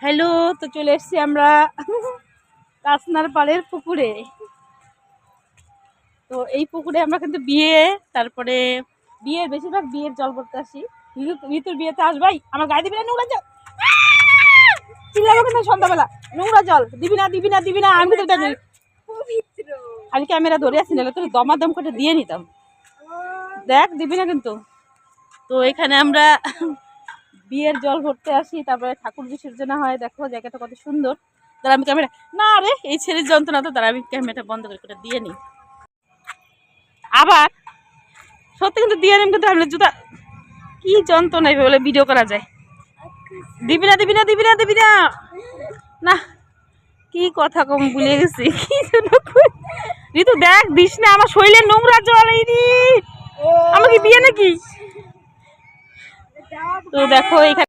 Hello, তো চলে এসেছি আমরা কাসনার পাড়ের পুকুরে। তো এই পুকুরে আমরা কিন্তু তারপরে বেশিরভাগ বিয়ের জল করতে আসি। ঋতুর বিয়েতে আসবাই, আমার গায়ে দিবি না নোংরা জল, চিল্লাবো কিন্তু সন্ধ্যাবেলা। নোংরা জল দিবি না দিবি না দিবি না। আমি তো আমি ক্যামেরা ধরে আসি, না তোর দমাদম করে দিয়ে নিতাম। দেখ দিবি না কিন্তু। তো এখানে আমরা বিয়ের জল ভরতে আসি, তারপরে ঠাকুর বিসর্জনা হয়। দেখো জায়গাটা কত সুন্দর। তারা আমি ক্যামেরা না রে, এই ছেলের যন্ত্রণা তো, তারা আমি ক্যামেরাটা বন্ধ করে দিয়ে নিই। আবার সত্যি কিন্তু দিয়ে নিম, কিন্তু আমি জুতা কি যন্ত্রণা বলে ভিডিও করা যায়। দিবি না দিবি না দিবি না দিবি না না, কি কথা কম ভুলে গেছি। ঋতু দেখ দিস না, আমার শরীরে নোংরা জল। এই আমাকে বিয়ে নাকি। তো দেখো এখানে